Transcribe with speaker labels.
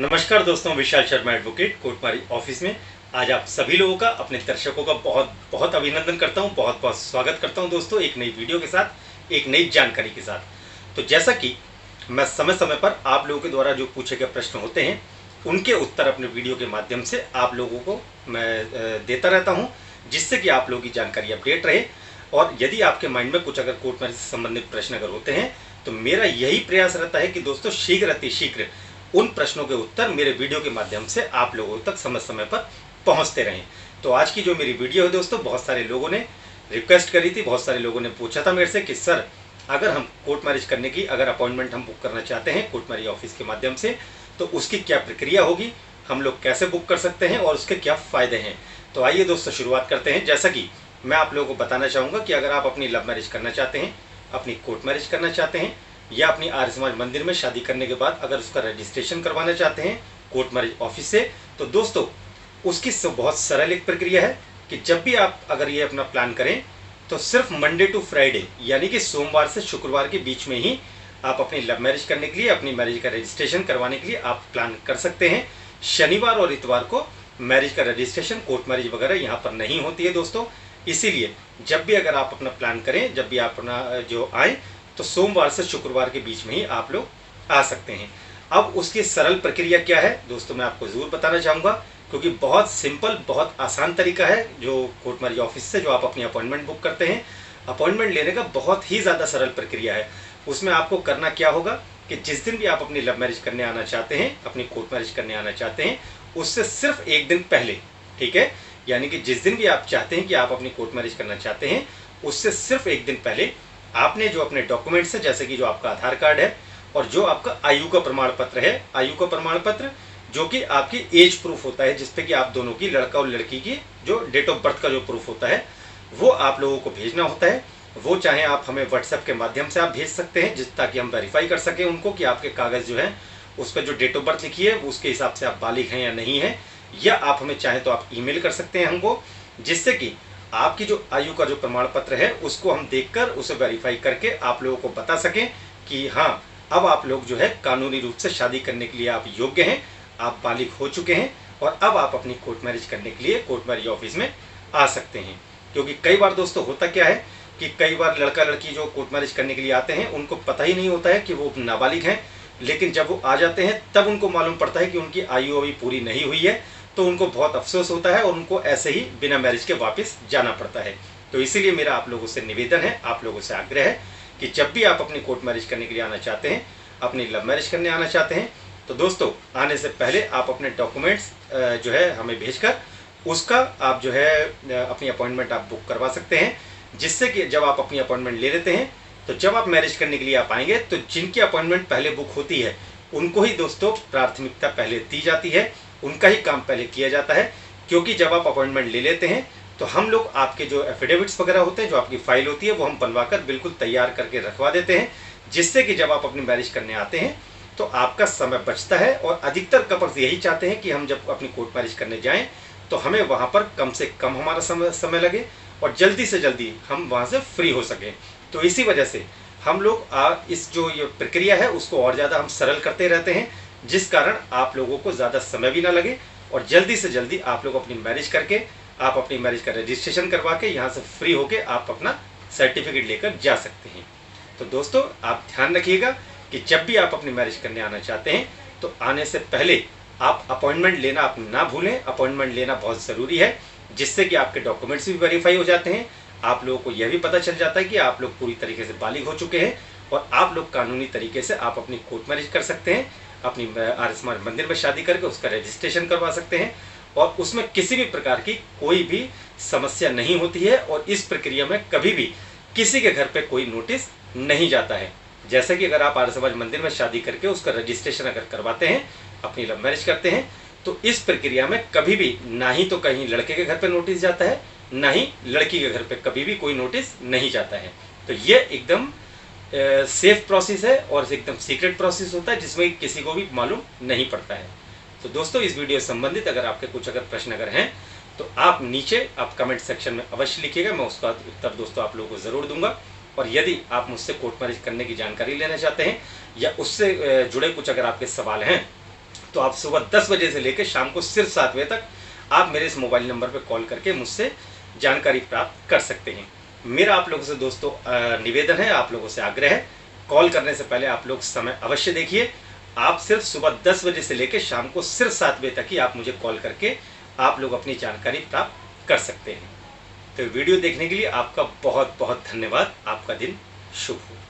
Speaker 1: नमस्कार दोस्तों, Vishal Sharma advocate कोटमारी office में आज आप सभी लोगों का, अपने दर्शकों का बहुत बहुत अभिनंदन करता हूं, बहुत बहुत स्वागत करता हूं दोस्तों, एक नई वीडियो के साथ, एक नई जानकारी के साथ। तो जैसा कि मैं समय समय पर आप लोगों के द्वारा जो पूछे गए प्रश्न होते हैं उनके उत्तर अपने वीडियो के माध्यम से आप लोगों को मैं देता रहता हूँ, जिससे कि आप लोगों की जानकारी अपडेट रहे। और यदि आपके माइंड में कुछ अगर कोर्ट से संबंधित प्रश्न अगर होते हैं तो मेरा यही प्रयास रहता है कि दोस्तों शीघ्र अतिशीघ्र उन प्रश्नों के उत्तर मेरे वीडियो के माध्यम से आप लोगों तक समय समय पर पहुंचते रहें। तो आज की जो मेरी वीडियो है दोस्तों, बहुत सारे लोगों ने रिक्वेस्ट करी थी, बहुत सारे लोगों ने पूछा था मेरे से कि सर अगर हम कोर्ट मैरिज करने की अगर अपॉइंटमेंट हम बुक करना चाहते हैं कोर्ट मैरिज ऑफिस के माध्यम से तो उसकी क्या प्रक्रिया होगी, हम लोग कैसे बुक कर सकते हैं और उसके क्या फ़ायदे हैं। तो आइए दोस्तों शुरुआत करते हैं। जैसा कि मैं आप लोगों को बताना चाहूँगा कि अगर आप अपनी लव मैरिज करना चाहते हैं, अपनी कोर्ट मैरिज करना चाहते हैं या अपनी आर्य समाज मंदिर में शादी करने के बाद अगर उसका रजिस्ट्रेशन करवाना चाहते हैं कोर्ट मैरिज ऑफिस से, तो दोस्तों उसकी बहुत सरल एक प्रक्रिया है कि जब भी आप अगर ये अपना प्लान करें तो सिर्फ मंडे टू फ्राइडे यानी कि सोमवार से शुक्रवार के बीच में ही आप अपनी लव मैरिज करने के लिए, अपनी मैरिज का रजिस्ट्रेशन करवाने के लिए आप प्लान कर सकते हैं। शनिवार और इतवार को मैरिज का रजिस्ट्रेशन, कोर्ट मैरिज वगैरह यहाँ पर नहीं होती है दोस्तों। इसीलिए जब भी अगर आप अपना प्लान करें, जब भी आप अपना जो आए तो सोमवार से शुक्रवार के बीच में ही आप लोग आ सकते हैं। अब उसकी सरल प्रक्रिया क्या है दोस्तों, मैं आपको ज़रूर बताना चाहूँगा, क्योंकि बहुत सिंपल, बहुत आसान तरीका है जो कोर्ट मैरिज ऑफिस से जो आप अपनी अपॉइंटमेंट बुक करते हैं, अपॉइंटमेंट लेने का बहुत ही ज़्यादा सरल प्रक्रिया है। उसमें आपको करना क्या होगा कि जिस दिन भी आप अपनी लव मैरिज करने आना चाहते हैं, अपनी कोर्ट मैरिज करने आना चाहते हैं, उससे सिर्फ एक दिन पहले, ठीक है, यानी कि जिस दिन भी आप चाहते हैं कि आप अपनी कोर्ट मैरिज करना चाहते हैं उससे सिर्फ एक दिन पहले आपने जो अपने डॉक्यूमेंट्स है, जैसे कि जो आपका आधार कार्ड है और जो आपका आयु का प्रमाण पत्र है, आयु का प्रमाण पत्र जो कि आपकी एज प्रूफ होता है, जिसपे कि आप दोनों की, लड़का और लड़की की जो डेट ऑफ बर्थ का जो प्रूफ होता है वो आप लोगों को भेजना होता है। वो चाहे आप हमें व्हाट्सएप के माध्यम से आप भेज सकते हैं, ताकि हम वेरीफाई कर सकें उनको कि आपके कागज़ जो है उस पर जो डेट ऑफ बर्थ लिखी है उसके हिसाब से आप बालिग हैं या नहीं है। या आप हमें चाहे तो आप ईमेल कर सकते हैं हमको, जिससे कि आपकी जो आयु का जो प्रमाण पत्र है उसको हम देखकर उसे वेरीफाई करके आप लोगों को बता सकें कि हाँ, अब आप लोग जो है कानूनी रूप से शादी करने के लिए आप योग्य हैं, आप बालिग हो चुके हैं और अब आप अपनी कोर्ट मैरिज करने के लिए कोर्ट मैरिज ऑफिस में आ सकते हैं। क्योंकि कई बार दोस्तों होता क्या है कि कई बार लड़का लड़की जो कोर्ट मैरिज करने के लिए आते हैं उनको पता ही नहीं होता है कि वो नाबालिग हैं, लेकिन जब वो आ जाते हैं तब उनको मालूम पड़ता है कि उनकी आयु अभी पूरी नहीं हुई है, तो उनको बहुत अफसोस होता है और उनको ऐसे ही बिना मैरिज के वापस जाना पड़ता है। तो इसीलिए मेरा आप लोगों से निवेदन है, आप लोगों से आग्रह है कि जब भी आप अपनी कोर्ट मैरिज करने के लिए आना चाहते हैं, अपनी लव मैरिज करने आना चाहते हैं, तो दोस्तों आने से पहले आप अपने डॉक्यूमेंट्स जो है हमें भेजकर उसका आप जो है अपनी अपॉइंटमेंट आप बुक करवा सकते हैं, जिससे कि जब आप अपनी अपॉइंटमेंट ले लेते हैं तो जब आप मैरिज करने के लिए आप आएंगे तो जिनकी अपॉइंटमेंट पहले बुक होती है उनको ही दोस्तों प्राथमिकता पहले दी जाती है, उनका ही काम पहले किया जाता है। क्योंकि जब आप अपॉइंटमेंट ले लेते हैं तो हम लोग आपके जो एफिडेविट्स वगैरह होते हैं, जो आपकी फाइल होती है, वो हम बनवाकर बिल्कुल तैयार करके रखवा देते हैं, जिससे कि जब आप अपनी मैरिज करने आते हैं तो आपका समय बचता है। और अधिकतर कपल्स यही चाहते हैं कि हम जब अपनी कोर्ट मैरिज करने जाएं तो हमें वहाँ पर कम से कम हमारा समय लगे और जल्दी से जल्दी हम वहाँ से फ्री हो सकें। तो इसी वजह से हम लोग इस जो ये प्रक्रिया है उसको और ज़्यादा हम सरल करते रहते हैं, जिस कारण आप लोगों को ज़्यादा समय भी ना लगे और जल्दी से जल्दी आप लोग अपनी मैरिज करके, आप अपनी मैरिज का रजिस्ट्रेशन करवा के यहाँ से फ्री होके आप अपना सर्टिफिकेट लेकर जा सकते हैं। तो दोस्तों आप ध्यान रखिएगा कि जब भी आप अपनी मैरिज करने आना चाहते हैं तो आने से पहले आप अपॉइंटमेंट लेना आप ना भूलें। अपॉइंटमेंट लेना बहुत ज़रूरी है, जिससे कि आपके डॉक्यूमेंट्स भी वेरीफाई हो जाते हैं, आप लोगों को यह भी पता चल जाता है कि आप लोग पूरी तरीके से बालिग हो चुके हैं और आप लोग कानूनी तरीके से आप अपनी कोर्ट मैरिज कर सकते हैं, अपनी आर्य समाज मंदिर में शादी करके उसका रजिस्ट्रेशन करवा सकते हैं और उसमें किसी भी प्रकार की कोई भी समस्या नहीं होती है और इस प्रक्रिया में कभी भी किसी के घर पे कोई नोटिस नहीं जाता है। जैसे कि अगर आप आर्य समाज मंदिर में शादी करके उसका रजिस्ट्रेशन अगर करवाते हैं, अपनी लव मैरिज करते हैं, तो इस प्रक्रिया में कभी भी ना ही तो कहीं लड़के के घर पे नोटिस जाता है, ना ही लड़की के घर पे कभी भी कोई नोटिस नहीं जाता है। तो ये एकदम सेफ प्रोसेस है और एकदम सीक्रेट प्रोसेस होता है, जिसमें किसी को भी मालूम नहीं पड़ता है। तो दोस्तों इस वीडियो से संबंधित अगर आपके कुछ अगर प्रश्न अगर हैं तो आप नीचे आप कमेंट सेक्शन में अवश्य लिखिएगा, मैं उसका उत्तर दोस्तों आप लोगों को ज़रूर दूंगा। और यदि आप मुझसे कोर्ट मैरिज करने की जानकारी लेना चाहते हैं या उससे जुड़े कुछ अगर आपके सवाल हैं तो आप सुबह 10 बजे से लेकर शाम को सिर्फ 7 बजे तक आप मेरे इस मोबाइल नंबर पर कॉल करके मुझसे जानकारी प्राप्त कर सकते हैं। मेरा आप लोगों से दोस्तों निवेदन है, आप लोगों से आग्रह है, कॉल करने से पहले आप लोग समय अवश्य देखिए। आप सिर्फ सुबह 10 बजे से लेकर शाम को सिर्फ 7 बजे तक ही आप मुझे कॉल करके आप लोग अपनी जानकारी प्राप्त कर सकते हैं। तो वीडियो देखने के लिए आपका बहुत बहुत धन्यवाद। आपका दिन शुभ हो।